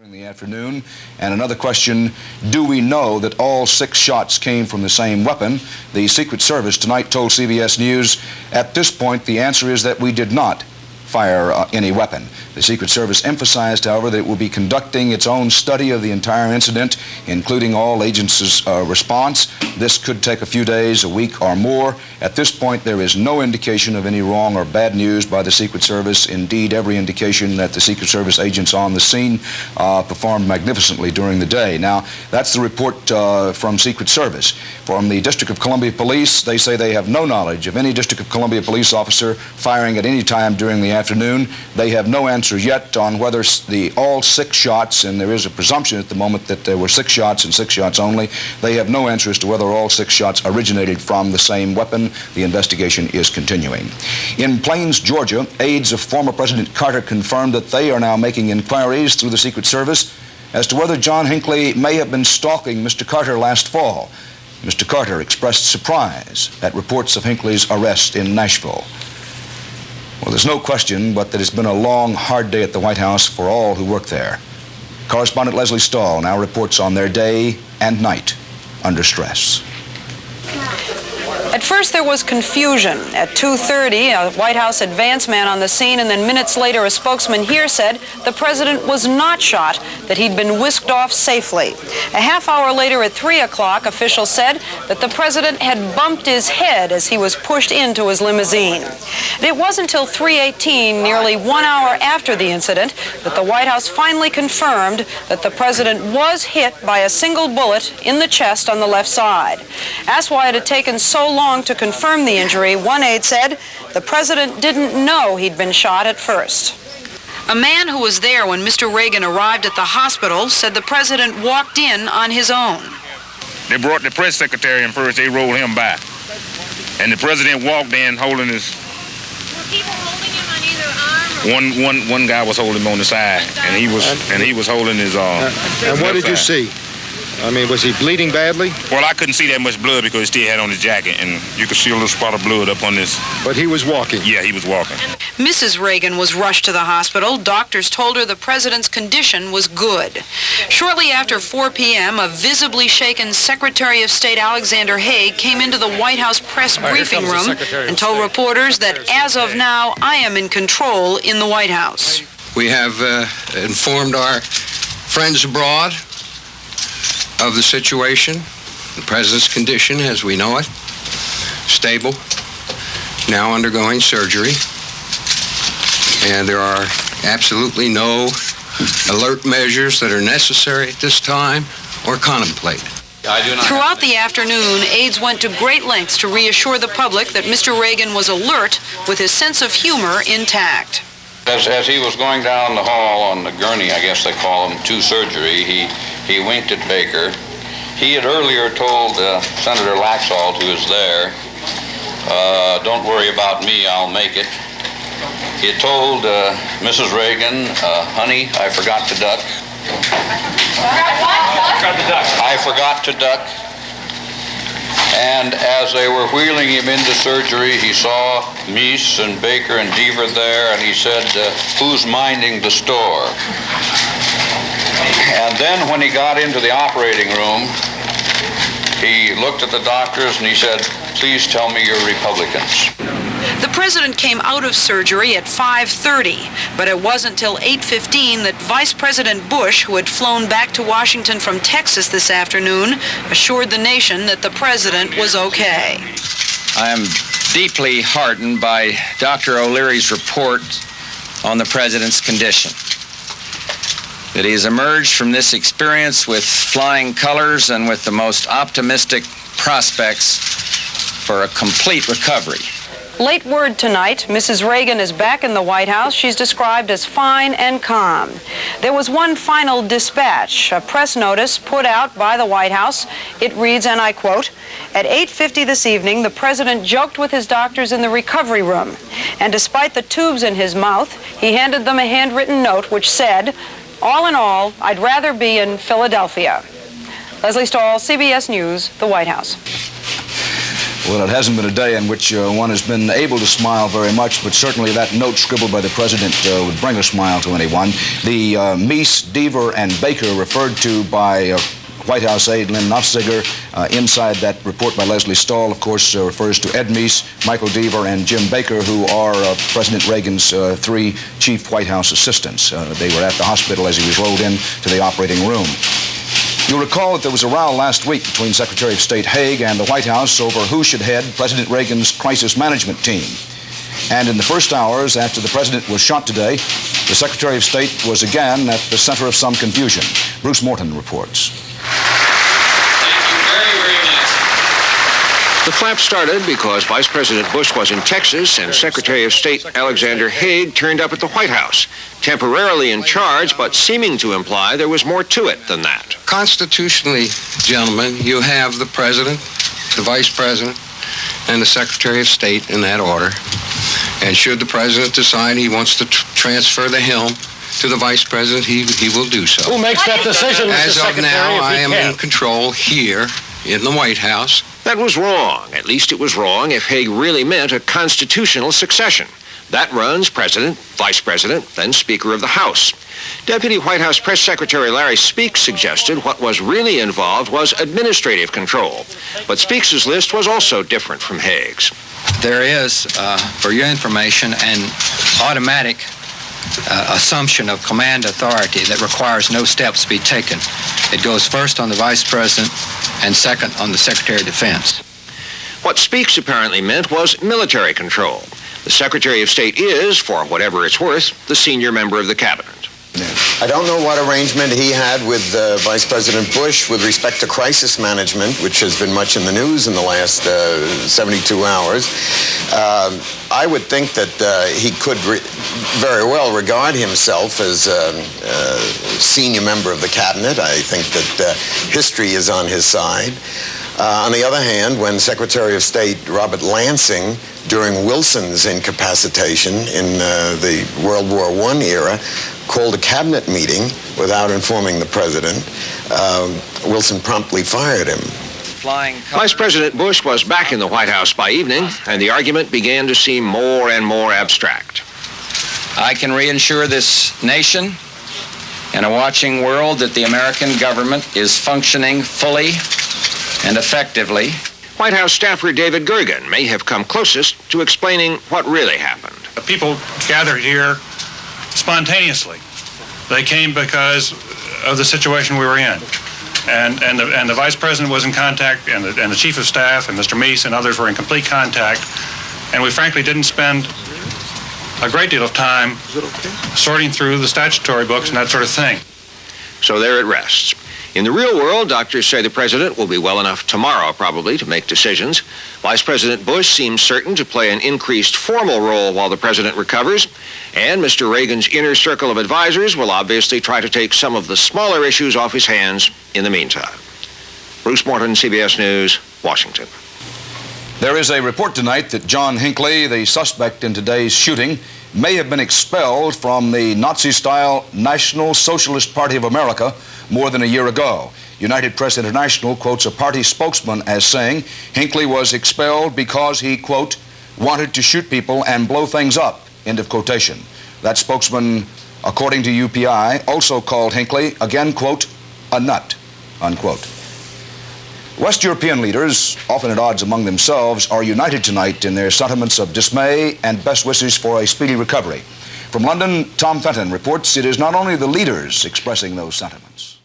In the afternoon. And another question, do we know that all 6 shots came from the same weapon? The Secret Service tonight told CBS News, at this point, the answer is that we did not fire any weapon. The Secret Service emphasized, however, that it will be conducting its own study of the entire incident, including all agents' response. This could take a few days, a week, or more. At this point, there is no indication of any wrong or bad news by the Secret Service. Indeed, every indication that the Secret Service agents on the scene performed magnificently during the day. Now, that's the report from Secret Service. From the District of Columbia Police, they say they have no knowledge of any District of Columbia police officer firing at any time during the afternoon. They have no answer yet on whether all 6 shots, and there is a presumption at the moment that there were 6 shots and 6 shots only, they have no answer as to whether all 6 shots originated from the same weapon. The investigation is continuing. In Plains, Georgia, aides of former President Carter confirmed that they are now making inquiries through the Secret Service as to whether John Hinckley may have been stalking Mr. Carter last fall. Mr. Carter expressed surprise at reports of Hinckley's arrest in Nashville. Well, there's no question but that it's been a long, hard day at the White House for all who work there. Correspondent Leslie Stahl now reports on their day and night under stress. At first there was confusion. At 2:30, a White House advance man on the scene, and then minutes later a spokesman here said the president was not shot, that he'd been whisked off safely. A half hour later at 3 o'clock, officials said that the president had bumped his head as he was pushed into his limousine. And it wasn't until 3:18, nearly 1 hour after the incident, that the White House finally confirmed that the president was hit by a single bullet in the chest on the left side. Asked why it had taken so long to confirm the injury, one aide said the president didn't know he'd been shot at first. A man who was there when Mr. Reagan arrived at the hospital said the president walked in on his own. They brought the press secretary in first, they rolled him by. And the president walked in holding his... Were people holding him on either arm? Or... One guy was holding him on the side, and he was holding his arm. And what did you see? I mean, was he bleeding badly? Well, I couldn't see that much blood because he still had on his jacket, and you could see a little spot of blood up on this. But he was walking? Yeah, he was walking. Mrs. Reagan was rushed to the hospital. Doctors told her the president's condition was good. Shortly after 4 p.m., a visibly shaken Secretary of State Alexander Haig came into the White House press briefing room and told reporters that as of now, I am in control in the White House. We have informed our friends abroad of the situation, the president's condition as we know it, stable, now undergoing surgery, and there are absolutely no alert measures that are necessary at this time or contemplated. Throughout the afternoon, aides went to great lengths to reassure the public that Mr. Reagan was alert with his sense of humor intact. As he was going down the hall on the gurney, I guess they call him, to surgery, he winked at Baker. He had earlier told Senator Laxalt, who was there, don't worry about me, I'll make it. He had told Mrs. Reagan, honey, I forgot to duck. I forgot to duck. And as they were wheeling him into surgery, he saw Meese and Baker and Deaver there, and he said, who's minding the store? And then when he got into the operating room, he looked at the doctors and he said, please tell me you're Republicans. The president came out of surgery at 5:30, but it wasn't until 8:15 that Vice President Bush, who had flown back to Washington from Texas this afternoon, assured the nation that the president was okay. I am deeply heartened by Dr. O'Leary's report on the president's condition. That he has emerged from this experience with flying colors and with the most optimistic prospects for a complete recovery. Late word tonight, Mrs. Reagan is back in the White House. She's described as fine and calm. There was one final dispatch, a press notice put out by the White House. It reads, and I quote, at 8:50 this evening, the president joked with his doctors in the recovery room. And despite the tubes in his mouth, he handed them a handwritten note which said, all in all, I'd rather be in Philadelphia. Leslie Stahl, CBS News, the White House. Well, it hasn't been a day in which one has been able to smile very much, but certainly that note scribbled by the president would bring a smile to anyone. The Meese, Deaver, and Baker referred to by White House aide Lynn Nofziger inside that report by Leslie Stahl, of course, refers to Ed Meese, Michael Deaver, and Jim Baker, who are President Reagan's three chief White House assistants. They were at the hospital as he was rolled into the operating room. You'll recall that there was a row last week between Secretary of State Haig and the White House over who should head President Reagan's crisis management team. And in the first hours after the president was shot today, the Secretary of State was again at the center of some confusion. Bruce Morton reports. The flap started because Vice President Bush was in Texas and Secretary of State Alexander Haig turned up at the White House, temporarily in charge, but seeming to imply there was more to it than that. Constitutionally, gentlemen, you have the President, the Vice President, and the Secretary of State in that order. And should the President decide he wants to transfer the helm to the Vice President, he will do so. Who makes that decision, Mr. As of Secretary, now, I am can? in control here in the White House. That was wrong. At least it was wrong if Haig really meant a constitutional succession. That runs President, Vice President, then Speaker of the House. Deputy White House Press Secretary Larry Speakes suggested what was really involved was administrative control. But Speakes' list was also different from Haig's. There is, for your information, an automatic assumption of command authority that requires no steps be taken. It goes first on the Vice President and second on the Secretary of Defense. What Speakes apparently meant was military control. The Secretary of State is, for whatever it's worth, the senior member of the cabinet. I don't know what arrangement he had with Vice President Bush with respect to crisis management, which has been much in the news in the last 72 hours. I would think that he could very well regard himself as a senior member of the cabinet. I think that history is on his side. On the other hand, when Secretary of State Robert Lansing, during Wilson's incapacitation in the World War I era, called a cabinet meeting without informing the president, Wilson promptly fired him. Vice President Bush was back in the White House by evening, and the argument began to seem more and more abstract. I can reassure this nation and a watching world that the American government is functioning fully and effectively. White House staffer David Gergen may have come closest to explaining what really happened. People gathered here spontaneously. They came because of the situation we were in. And the Vice President was in contact, and the Chief of Staff, and Mr. Meese, and others were in complete contact. And we frankly didn't spend a great deal of time sorting through the statutory books and that sort of thing. So there it rests. In the real world, doctors say the president will be well enough tomorrow, probably, to make decisions. Vice President Bush seems certain to play an increased formal role while the president recovers. And Mr. Reagan's inner circle of advisors will obviously try to take some of the smaller issues off his hands in the meantime. Bruce Morton, CBS News, Washington. There is a report tonight that John Hinckley, the suspect in today's shooting, may have been expelled from the Nazi-style National Socialist Party of America more than a year ago. United Press International quotes a party spokesman as saying Hinckley was expelled because he, quote, wanted to shoot people and blow things up, end of quotation. That spokesman, according to UPI, also called Hinckley, again, quote, a nut, unquote. West European leaders, often at odds among themselves, are united tonight in their sentiments of dismay and best wishes for a speedy recovery. From London, Tom Fenton reports it is not only the leaders expressing those sentiments.